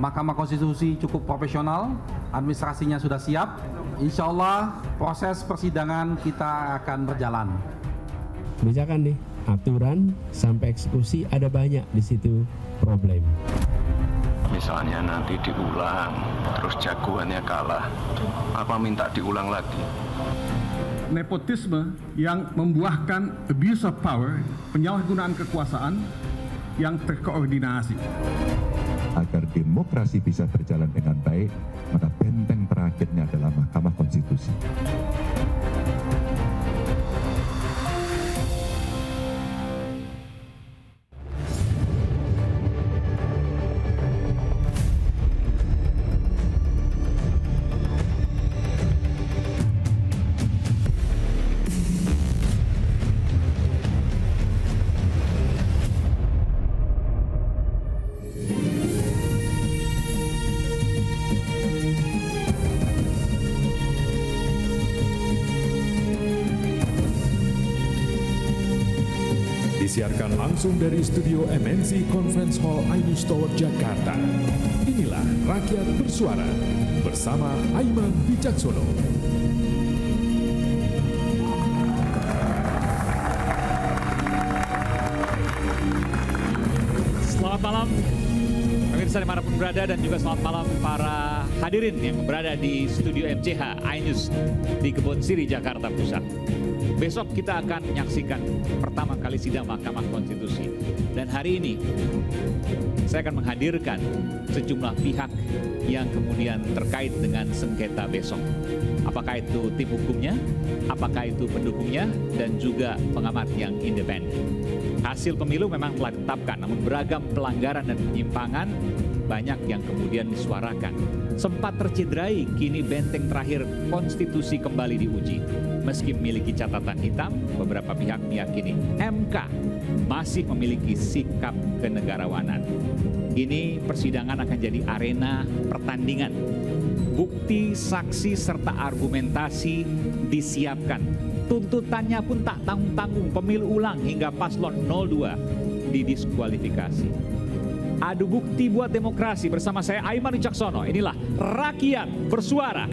Mahkamah Konstitusi cukup profesional, administrasinya sudah siap. Insya Allah proses persidangan kita akan berjalan. Kebijakan nih, aturan sampai eksekusi ada banyak di situ problem. Misalnya nanti diulang, terus jagoannya kalah, apa minta diulang lagi? Nepotisme yang membuahkan abuse of power, penyalahgunaan kekuasaan yang terkoordinasi. Agar demokrasi bisa berjalan dengan baik, maka benteng terakhirnya adalah Mahkamah Konstitusi. Disiarkan langsung dari studio MNC Conference Hall Ainus Tower, Jakarta. Inilah Rakyat Bersuara bersama Aiman Wicaksono. Selamat malam pemirsa dimanapun berada, dan juga selamat malam para hadirin yang berada di studio MCH Ainus di Kebon Siri, Jakarta Pusat. Besok kita akan menyaksikan pertama kali sidang Mahkamah Konstitusi. Dan hari ini saya akan menghadirkan sejumlah pihak yang kemudian terkait dengan sengketa besok. Apakah itu tim hukumnya, apakah itu pendukungnya, dan juga pengamat yang independen. Hasil pemilu memang telah ditetapkan, namun beragam pelanggaran dan penyimpangan banyak yang kemudian disuarakan. Sempat tercederai, kini benteng terakhir konstitusi kembali diuji. Meski memiliki catatan hitam, beberapa pihak meyakini MK masih memiliki sikap kenegarawanan. Ini persidangan akan jadi arena pertandingan. Bukti, saksi, serta argumentasi disiapkan. Tuntutannya pun tak tanggung-tanggung, pemilu ulang hingga paslon 02 didiskualifikasi. Adu bukti buat demokrasi bersama saya Aiman Wicaksono. Inilah Rakyat Bersuara.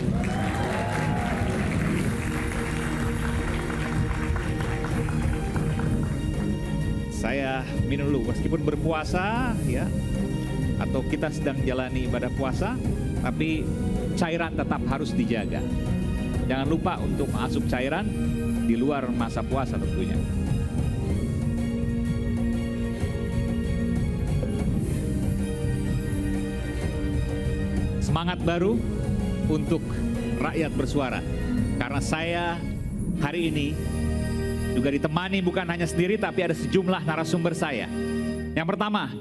Saya minum dulu, meskipun berpuasa ya, atau kita sedang jalani ibadah puasa, tapi cairan tetap harus dijaga. Jangan lupa untuk masuk cairan di luar masa puasa tentunya. Semangat baru untuk Rakyat Bersuara, karena saya hari ini juga ditemani bukan hanya sendiri, tapi ada sejumlah narasumber saya. Yang pertama,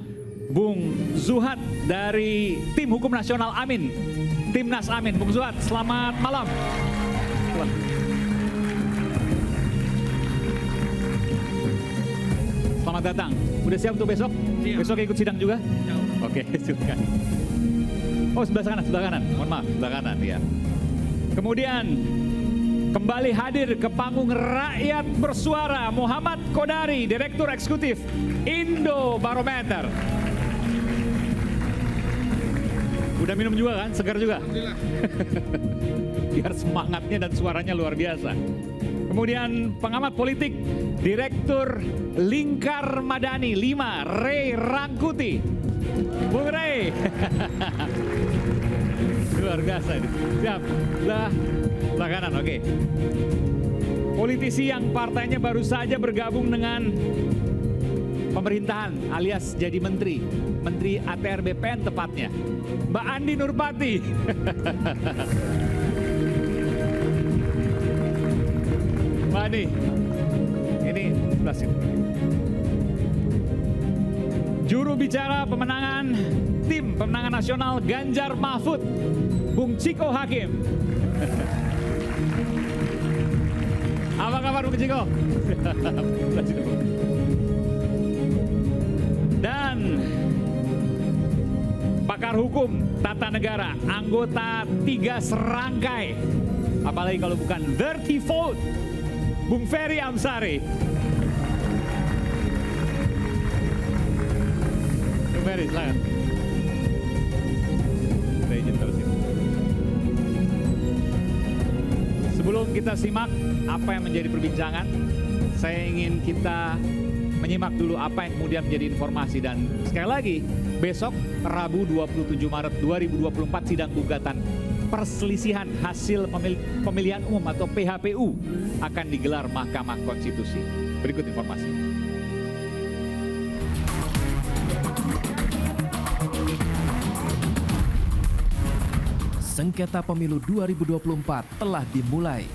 Bung Zuhad dari Tim Hukum Nasional Amin, Timnas Amin. Bung Zuhad, selamat malam. Selamat datang. Udah siap untuk besok? Siap. Besok ikut sidang juga? Siap. Oke, silakan. Oh, sebelah kanan. Mohon maaf, sebelah kanan ya. Kemudian kembali hadir ke panggung Rakyat Bersuara, Muhammad Kodari, Direktur Eksekutif Indobarometer. Udah minum juga kan? Segar juga? Alhamdulillah. Biar semangatnya dan suaranya luar biasa. Kemudian pengamat politik, Direktur Lingkar Madani 5, Ray Rangkuti. Bung Ray. Luar biasa ini. Siap. Sebelah kanan, oke. Politisi yang partainya baru saja bergabung dengan pemerintahan alias jadi menteri ATR BPN tepatnya, Mbak Andi Nurpati. Mbak Andi, ini sebelah sini. Juru bicara pemenangan tim pemenangan nasional Ganjar Mahfud, Bung Ciko Hakim. Apa kabar Bung Ciko? Dan pakar hukum tata negara, anggota 3 serangkai, apalagi kalau bukan dirty vote, Bung Ferry Amsari. Bung Ferry, silakan. Sebelum kita simak apa yang menjadi perbincangan, saya ingin kita menyimak dulu apa yang kemudian menjadi informasi. Dan sekali lagi, besok Rabu 27 Maret 2024 sidang gugatan perselisihan hasil pemilihan umum atau PHPU akan digelar Mahkamah Konstitusi. Berikut informasi. Sengketa pemilu 2024 telah dimulai.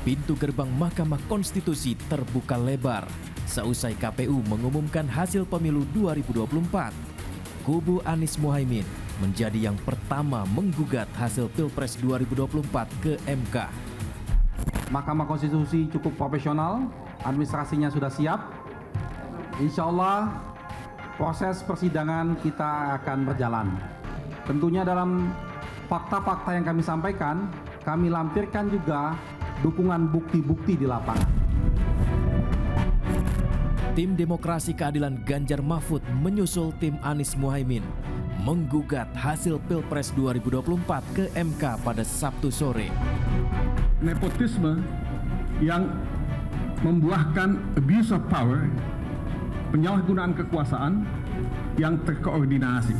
Pintu gerbang Mahkamah Konstitusi terbuka lebar seusai KPU mengumumkan hasil pemilu 2024. Kubu Anies Mohaimin menjadi yang pertama menggugat hasil Pilpres 2024 ke MK. Mahkamah Konstitusi cukup profesional, administrasinya sudah siap. Insya Allah proses persidangan kita akan berjalan. Tentunya dalam fakta-fakta yang kami sampaikan, kami lampirkan juga dukungan bukti-bukti di lapangan. Tim Demokrasi Keadilan Ganjar Mahfud menyusul tim Anies Mohaimin menggugat hasil Pilpres 2024 ke MK pada Sabtu sore. Nepotisme yang membuahkan abuse of power, penyalahgunaan kekuasaan yang terkoordinasi.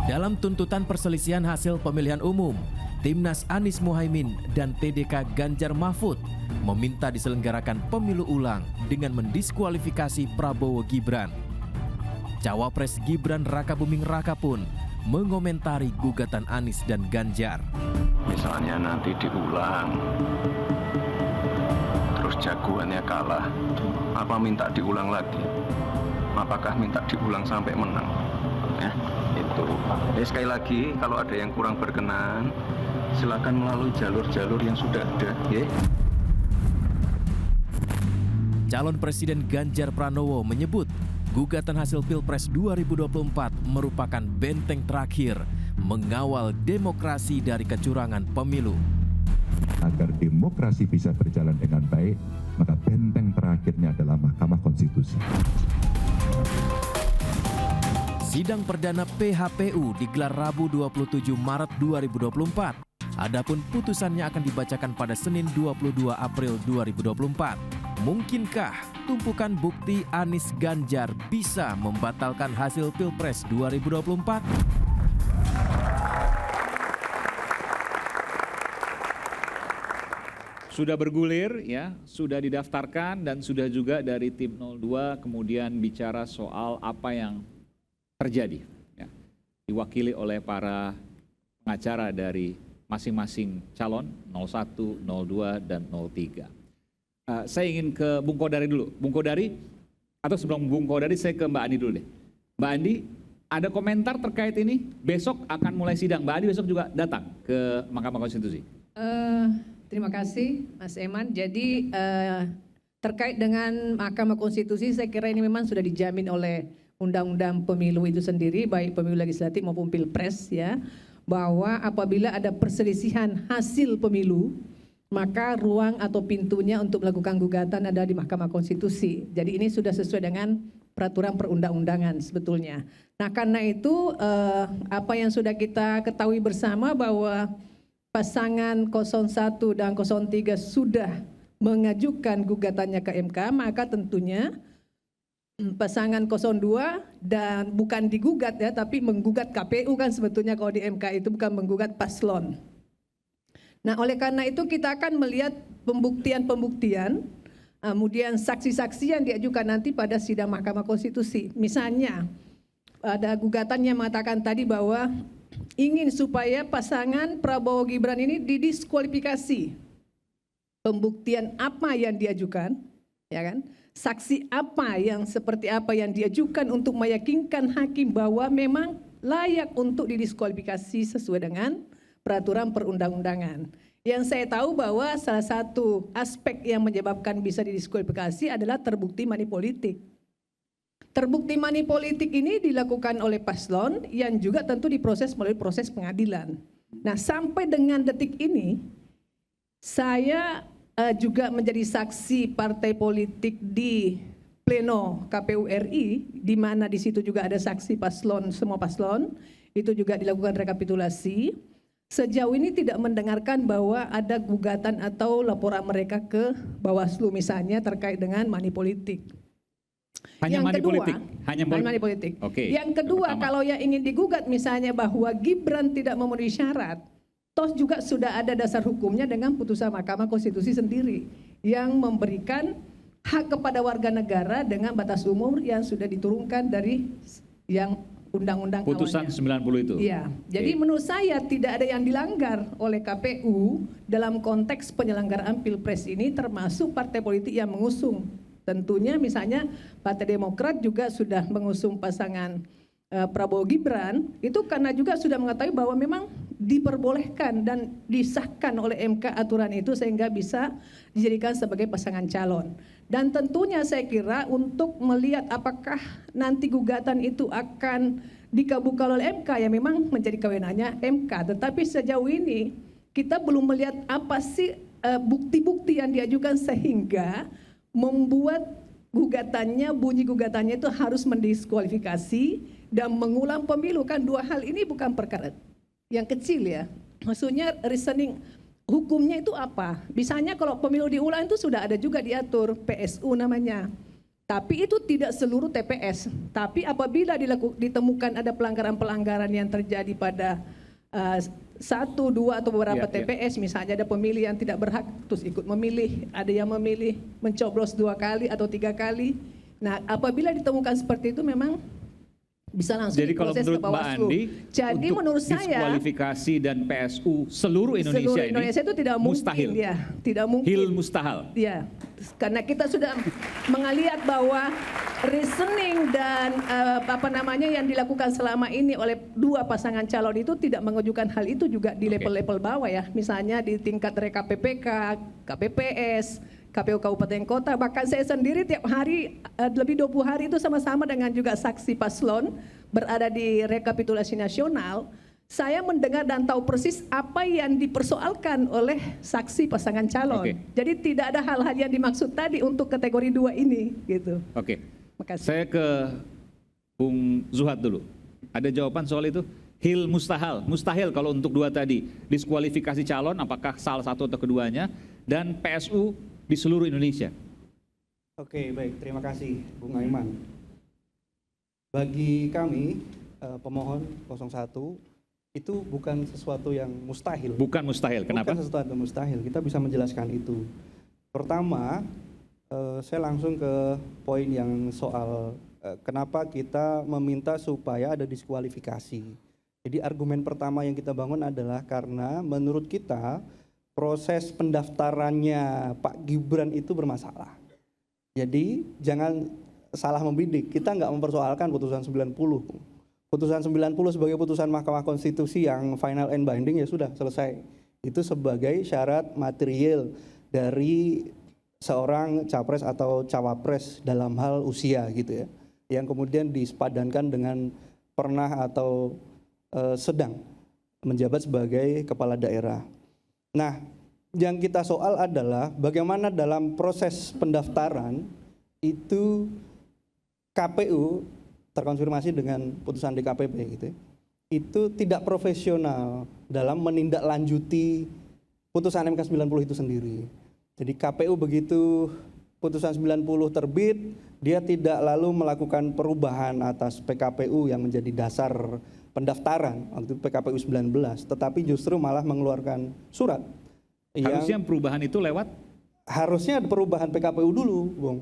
Dalam tuntutan perselisihan hasil pemilihan umum, Timnas Anies Mohaimin dan TDK Ganjar Mahfud meminta diselenggarakan pemilu ulang dengan mendiskualifikasi Prabowo Gibran. Cawapres Gibran Rakabuming Raka pun mengomentari gugatan Anies dan Ganjar. Misalnya nanti diulang, terus jagoannya kalah, apa minta diulang lagi? Apakah minta diulang sampai menang? Ya, itu. Sekali lagi, kalau ada yang kurang berkenan, silakan melalui jalur-jalur yang sudah ada. Ya. Calon Presiden Ganjar Pranowo menyebut gugatan hasil Pilpres 2024 merupakan benteng terakhir mengawal demokrasi dari kecurangan pemilu. Agar demokrasi bisa berjalan dengan baik, maka benteng terakhirnya adalah Mahkamah Konstitusi. Sidang perdana PHPU digelar Rabu 27 Maret 2024. Adapun putusannya akan dibacakan pada Senin 22 April 2024. Mungkinkah tumpukan bukti Anies Ganjar bisa membatalkan hasil Pilpres 2024? Sudah bergulir ya, sudah didaftarkan dan sudah juga dari tim 02 kemudian bicara soal apa yang terjadi ya. Diwakili oleh para pengacara dari masing-masing calon 01, 02 dan 03. Saya ingin ke Bung Kodari dulu. Bung Kodari, atau sebelum Bung Kodari saya ke Mbak Andi dulu deh. Mbak Andi, ada komentar terkait ini? Besok akan mulai sidang. Mbak Andi besok juga datang ke Mahkamah Konstitusi. Terima kasih Mas Eman. Jadi terkait dengan Mahkamah Konstitusi saya kira ini memang sudah dijamin oleh Undang-Undang Pemilu itu sendiri, baik pemilu legislatif maupun pilpres ya, bahwa apabila ada perselisihan hasil pemilu, maka ruang atau pintunya untuk melakukan gugatan ada di Mahkamah Konstitusi. Jadi ini sudah sesuai dengan peraturan perundang-undangan sebetulnya. Nah karena itu apa yang sudah kita ketahui bersama bahwa pasangan 01 dan 03 sudah mengajukan gugatannya ke MK, maka tentunya pasangan 02 dan bukan digugat ya, tapi menggugat KPU kan sebetulnya kalau di MK itu bukan menggugat paslon. Nah oleh karena itu kita akan melihat pembuktian-pembuktian, kemudian saksi-saksi yang diajukan nanti pada sidang Mahkamah Konstitusi. Misalnya ada gugatan yang mengatakan tadi bahwa ingin supaya pasangan Prabowo Gibran ini didiskualifikasi. Pembuktian apa yang diajukan, ya kan? Saksi apa yang seperti apa yang diajukan untuk meyakinkan hakim bahwa memang layak untuk didiskualifikasi sesuai dengan peraturan perundang-undangan. Yang saya tahu bahwa salah satu aspek yang menyebabkan bisa didiskualifikasi adalah terbukti money politik. Terbukti money politik ini dilakukan oleh paslon yang juga tentu diproses melalui proses pengadilan. Nah sampai dengan detik ini saya juga menjadi saksi partai politik di pleno KPU RI, di mana di situ juga ada saksi paslon, semua paslon, itu juga dilakukan rekapitulasi. sejauh ini tidak mendengarkan bahwa ada gugatan atau laporan mereka ke Bawaslu misalnya terkait dengan money politik. Hanya money politik. Hanya money politik. Oke. Yang kedua, kalau yang ingin digugat misalnya bahwa Gibran tidak memenuhi syarat, toh juga sudah ada dasar hukumnya dengan putusan Mahkamah Konstitusi sendiri yang memberikan hak kepada warga negara dengan batas umur yang sudah diturunkan dari yang undang-undang putusan awalnya. 90 itu. Iya. Jadi menurut saya tidak ada yang dilanggar oleh KPU dalam konteks penyelenggaraan Pilpres ini, termasuk partai politik yang mengusung. Tentunya misalnya Partai Demokrat juga sudah mengusung pasangan Prabowo Gibran, itu karena juga sudah mengetahui bahwa memang diperbolehkan dan disahkan oleh MK aturan itu sehingga bisa dijadikan sebagai pasangan calon. Dan tentunya saya kira untuk melihat apakah nanti gugatan itu akan dikabulkan oleh MK, ya memang menjadi kewenangannya MK. Tetapi sejauh ini kita belum melihat apa sih bukti-bukti yang diajukan sehingga membuat gugatannya, bunyi gugatannya itu harus mendiskualifikasi dan mengulang pemilu. Kan dua hal ini bukan perkara yang kecil ya. Maksudnya reasoning hukumnya itu apa? Misalnya kalau pemilu diulang itu sudah ada juga diatur PSU namanya. Tapi itu tidak seluruh TPS. Tapi apabila ditemukan ada pelanggaran-pelanggaran yang terjadi pada 1, 2 atau beberapa TPS, misalnya ada pemilih yang tidak berhak terus ikut memilih, ada yang memilih mencoblos 2 kali atau 3 kali. Nah, apabila ditemukan seperti itu memang bisa langsung jadi kalau menurut Mbak Andi, jadi untuk menurut saya diskualifikasi dan PSU seluruh Indonesia, itu tidak mustahil. Mungkin ya, tidak mungkin. Hil mustahil. Ya, karena kita sudah melihat bahwa reasoning dan yang dilakukan selama ini oleh dua pasangan calon itu tidak mengajukan hal itu juga di level-level bawah ya. Misalnya di tingkat RKPPK, KPPS, KPU Kabupaten Kota, bahkan saya sendiri tiap hari lebih 20 hari itu sama-sama dengan juga saksi paslon berada di rekapitulasi nasional. Saya mendengar dan tahu persis apa yang dipersoalkan oleh saksi pasangan calon. Jadi tidak ada hal-hal yang dimaksud tadi untuk kategori 2 ini gitu. Makasih. Saya ke Bung Zuhad dulu. Ada jawaban soal itu? Hil mustahil. Mustahil kalau untuk 2 tadi. Diskualifikasi calon apakah salah satu atau keduanya, dan PSU di seluruh Indonesia. Oke, baik. Terima kasih, Bung Aiman. Bagi kami, pemohon 01, itu bukan sesuatu yang mustahil. Bukan mustahil, kenapa? Bukan sesuatu yang mustahil, kita bisa menjelaskan itu. Pertama, saya langsung ke poin yang soal kenapa kita meminta supaya ada diskualifikasi. Jadi argumen pertama yang kita bangun adalah karena menurut kita, proses pendaftarannya Pak Gibran itu bermasalah. Jadi jangan salah membidik, kita nggak mempersoalkan putusan 90. Putusan 90 sebagai putusan Mahkamah Konstitusi yang final and binding ya sudah selesai. Itu sebagai syarat material dari seorang capres atau cawapres dalam hal usia gitu ya. Yang kemudian disepadankan dengan pernah atau sedang menjabat sebagai kepala daerah. Nah, yang kita soal adalah bagaimana dalam proses pendaftaran itu KPU terkonfirmasi dengan putusan DKPP gitu ya, itu tidak profesional dalam menindaklanjuti putusan MK 90 itu sendiri. Jadi KPU begitu putusan 90 terbit, dia tidak lalu melakukan perubahan atas PKPU yang menjadi dasar pendaftaran waktu PKPU 19, tetapi justru malah mengeluarkan surat. Harusnya perubahan itu lewat? Harusnya ada perubahan PKPU dulu, Bung.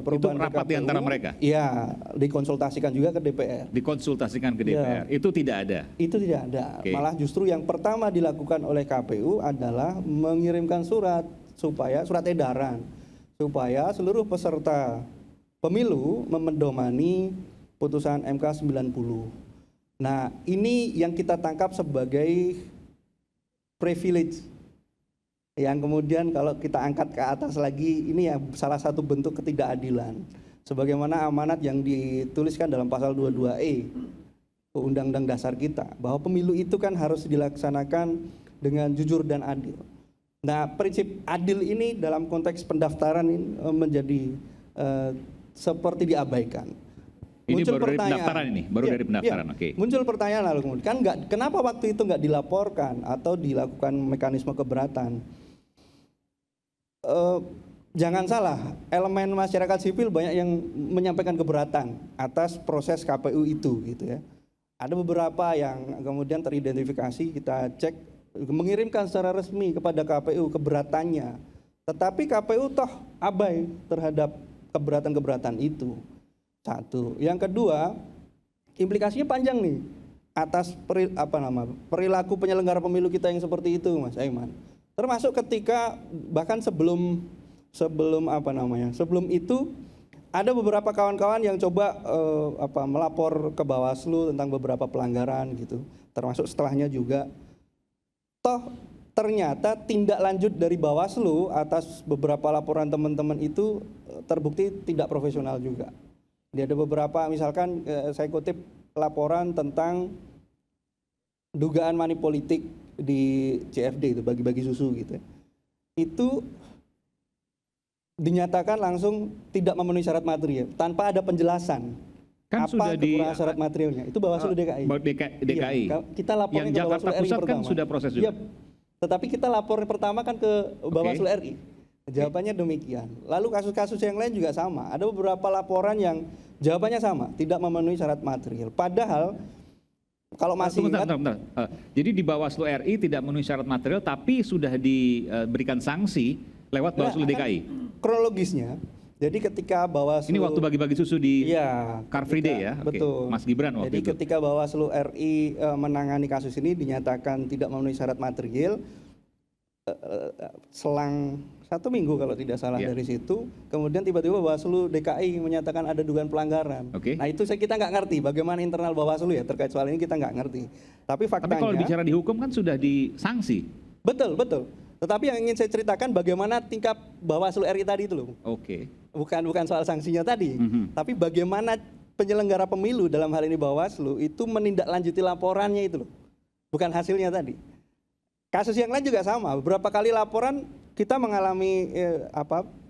Perubahan itu rapat PKPU, di antara mereka? Iya, dikonsultasikan juga ke DPR. Dikonsultasikan ke DPR, ya. Itu tidak ada? Itu tidak ada, malah justru yang pertama dilakukan oleh KPU adalah mengirimkan surat edaran, supaya seluruh peserta pemilu memedomani putusan MK 90. Nah, ini yang kita tangkap sebagai privilege. Yang kemudian kalau kita angkat ke atas lagi, ini ya salah satu bentuk ketidakadilan. Sebagaimana amanat yang dituliskan dalam pasal 22E Undang-Undang Dasar kita, bahwa pemilu itu kan harus dilaksanakan dengan jujur dan adil. Nah, prinsip adil ini dalam konteks pendaftaran ini menjadi seperti diabaikan. Ini muncul baru dari pertanyaan. pendaftaran ini, baru Iya, dari pendaftaran. iya. Oke. Muncul pertanyaan lalu kemudian, kan kenapa waktu itu nggak dilaporkan atau dilakukan mekanisme keberatan? Jangan salah, elemen masyarakat sipil banyak yang menyampaikan keberatan atas proses KPU itu, gitu ya. Ada beberapa yang kemudian teridentifikasi, kita cek, mengirimkan secara resmi kepada KPU keberatannya. Tetapi KPU toh abai terhadap keberatan-keberatan itu. Satu. Yang kedua, implikasinya panjang nih atas perilaku penyelenggara pemilu kita yang seperti itu, Mas Aiman. Termasuk ketika bahkan sebelum itu ada beberapa kawan-kawan yang coba melapor ke Bawaslu tentang beberapa pelanggaran gitu. Termasuk setelahnya juga. Toh ternyata tindak lanjut dari Bawaslu atas beberapa laporan teman-teman itu terbukti tidak profesional juga. Jadi ada beberapa, misalkan saya kutip laporan tentang dugaan manipolitik di CFD itu, bagi-bagi susu gitu. Itu dinyatakan langsung tidak memenuhi syarat material tanpa ada penjelasan. Kan apa sudah kekurangan syarat materialnya? Itu Bawaslu DKI. DKI. Iya, kita lapornya yang ke Jakarta Bawaslu RI Pusat kan pertama. sudah proses juga. Iya, tetapi kita lapor pertama kan ke Bawaslu RI. Jawabannya demikian. Lalu kasus-kasus yang lain juga sama. Ada beberapa laporan yang jawabannya sama, tidak memenuhi syarat material. Padahal kalau masih ingat, bentar. Jadi di Bawaslu RI tidak memenuhi syarat material, tapi sudah diberikan sanksi lewat Bawaslu DKI. Kronologisnya, jadi ketika Bawaslu, ini waktu bagi-bagi susu di Car Free Day ya, betul. Mas Gibran waktu jadi itu. Ketika Bawaslu RI menangani kasus ini dinyatakan tidak memenuhi syarat material, selang 1 minggu kalau tidak salah dari situ, kemudian tiba-tiba Bawaslu DKI menyatakan ada dugaan pelanggaran. Nah itu kita nggak ngerti bagaimana internal Bawaslu ya terkait soal ini, kita nggak ngerti. Tapi faktanya. Tapi kalau bicara di hukum kan sudah disanksi. Betul. Tetapi yang ingin saya ceritakan bagaimana tingkap Bawaslu RI tadi itu loh. Oke. Bukan soal sanksinya tadi, tapi bagaimana penyelenggara pemilu dalam hal ini Bawaslu itu menindaklanjuti laporannya itu loh. Bukan hasilnya tadi. Kasus yang lain juga sama. Beberapa kali laporan kita mengalami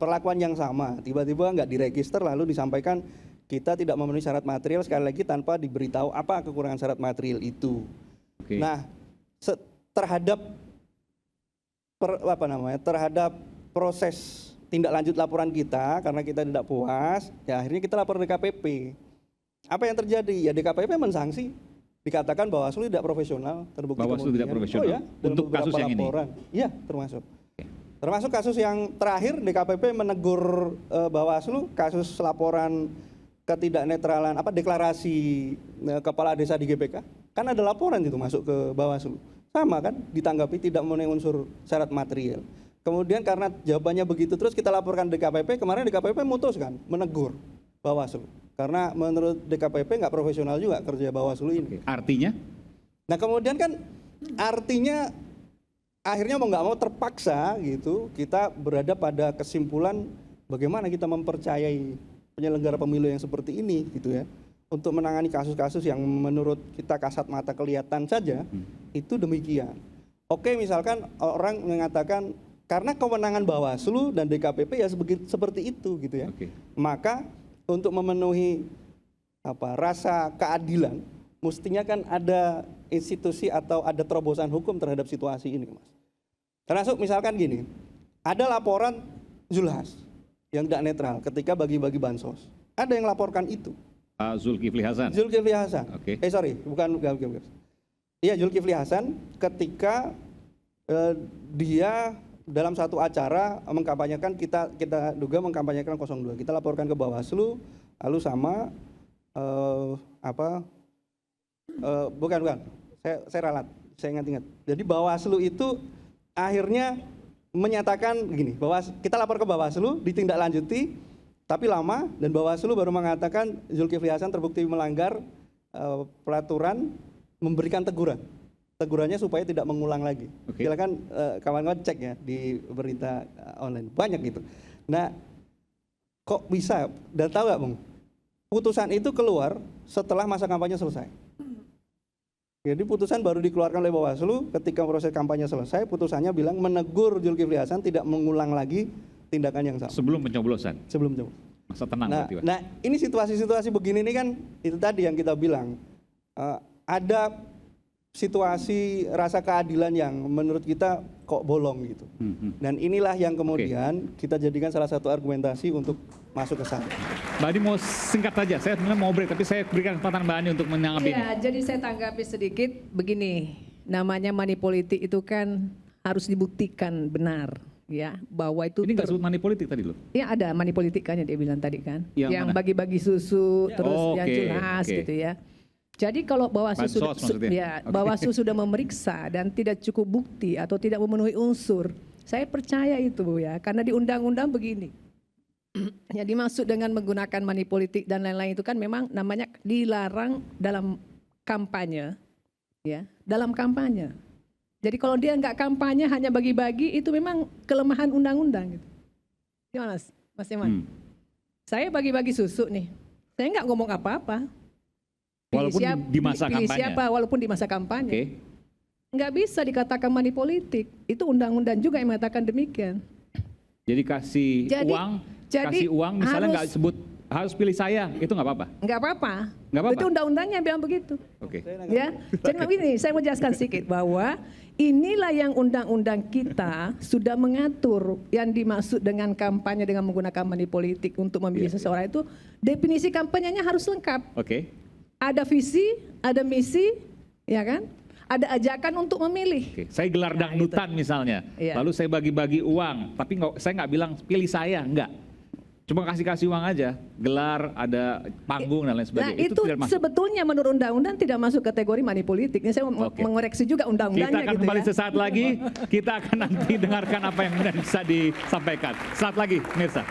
perlakuan yang sama. Tiba-tiba nggak diregister lalu disampaikan kita tidak memenuhi syarat material, sekali lagi tanpa diberitahu apa kekurangan syarat material itu. Nah, terhadap terhadap proses tindak lanjut laporan kita, karena kita tidak puas, ya akhirnya kita lapor DKPP. Apa yang terjadi? Ya DKPP mensanksi, dikatakan Bawaslu tidak profesional, terbukti Bawaslu tidak profesional. Oh ya, untuk kasus yang laporan. Iya, termasuk. Termasuk kasus yang terakhir DKPP menegur Bawaslu kasus laporan ketidaknetralan deklarasi kepala desa di GBK. Kan ada laporan itu masuk ke Bawaslu. Sama kan, ditanggapi tidak memenuhi unsur syarat material. Kemudian karena jawabannya begitu terus kita laporkan DKPP, kemarin DKPP memutuskan menegur Bawaslu. Karena menurut DKPP nggak profesional juga kerja Bawaslu ini. Artinya? Nah kemudian kan artinya akhirnya mau nggak mau terpaksa gitu kita berada pada kesimpulan bagaimana kita mempercayai penyelenggara pemilu yang seperti ini gitu ya. Untuk menangani kasus-kasus yang menurut kita kasat mata kelihatan saja, itu demikian. Oke, misalkan orang mengatakan karena kewenangan Bawaslu dan DKPP ya seperti itu gitu ya. Maka untuk memenuhi rasa keadilan, mestinya kan ada institusi atau ada terobosan hukum terhadap situasi ini, Mas. Termasuk misalkan gini, ada laporan Zulhas yang tidak netral ketika bagi-bagi bansos. Ada yang laporkan itu. Zulkifli Hasan. Zulkifli Hasan. Bukan. Iya, Zulkifli Hasan ketika dia dalam satu acara mengkampanyekan kita duga mengkampanyekan 02. Kita laporkan ke Bawaslu, lalu sama bukan. Saya ralat. Saya ingat. Jadi Bawaslu itu akhirnya menyatakan begini, bahwa kita lapor ke Bawaslu, ditindaklanjuti tapi lama, dan Bawaslu baru mengatakan Zulkifli Hasan terbukti melanggar peraturan, memberikan teguran. Tegurannya supaya tidak mengulang lagi. Silakan kawan-kawan cek ya di berita online. Banyak gitu. Nah, kok bisa? Dan tahu nggak, Bung? Putusan itu keluar setelah masa kampanye selesai. Jadi putusan baru dikeluarkan oleh Bawaslu ketika proses kampanye selesai. Putusannya bilang menegur Zulkifli Hasan tidak mengulang lagi tindakan yang sama. Sebelum pencoblosan. Masa tenang berarti, Pak. Nah, ini situasi-situasi begini ini kan itu tadi yang kita bilang ada situasi rasa keadilan yang menurut kita kok bolong gitu. Dan inilah yang kemudian kita jadikan salah satu argumentasi untuk masuk ke sana. Mbak Ani mau singkat saja, saya sebenarnya mau break, tapi saya berikan kesempatan Mbak Ani untuk menanggapi ini. Ya, jadi saya tanggapi sedikit begini, namanya money politik itu kan harus dibuktikan benar, ya, bahwa itu Ini nggak sebut money politik tadi loh. Ya ada money politik kan yang dia bilang tadi kan, Yang mana? bagi-bagi susu terus yang oke, jelas oke. gitu ya. Jadi kalau Bawaslu Bansos maksudnya? ya, Bawaslu sudah memeriksa dan tidak cukup bukti atau tidak memenuhi unsur, saya percaya itu ya, karena di undang-undang begini. Yang dimaksud dengan menggunakan money politik dan lain-lain itu kan memang namanya dilarang dalam kampanye, ya, dalam kampanye. Jadi kalau dia nggak kampanye hanya bagi-bagi itu memang kelemahan undang-undang gitu. Gimana Mas Iman? Saya bagi-bagi susu nih, saya nggak ngomong apa-apa. Walaupun di masa pilih kampanye. siapa, walaupun di masa kampanye. Oke. Nggak bisa dikatakan money politik. Itu undang-undang juga yang mengatakan demikian. Jadi kasih uang, misalnya nggak sebut harus pilih saya, itu nggak apa-apa. Nggak apa-apa. Nggak apa-apa. Itu undang-undangnya bilang begitu. Oke. Ya, jadi begini, saya mau jelaskan sedikit bahwa inilah yang undang-undang kita sudah mengatur yang dimaksud dengan kampanye dengan menggunakan money politik untuk memilih seseorang itu definisi kampanyenya harus lengkap. Oke. Ada visi, ada misi, ya kan? Ada ajakan untuk memilih. Oke. Saya gelar dangdutan misalnya, Iya. lalu saya bagi-bagi uang, tapi saya nggak bilang pilih saya, enggak. Cuma kasih uang aja, gelar, ada panggung dan lain Nah sebagainya. itu tidak masuk. sebetulnya menurut undang-undang tidak masuk kategori money politik. Ini saya mau Oke. mengoreksi juga undang-undangnya Kita akan gitu kembali ya. sesaat lagi, kita akan nanti dengarkan apa yang benar bisa disampaikan. Sesaat lagi, Mirsa.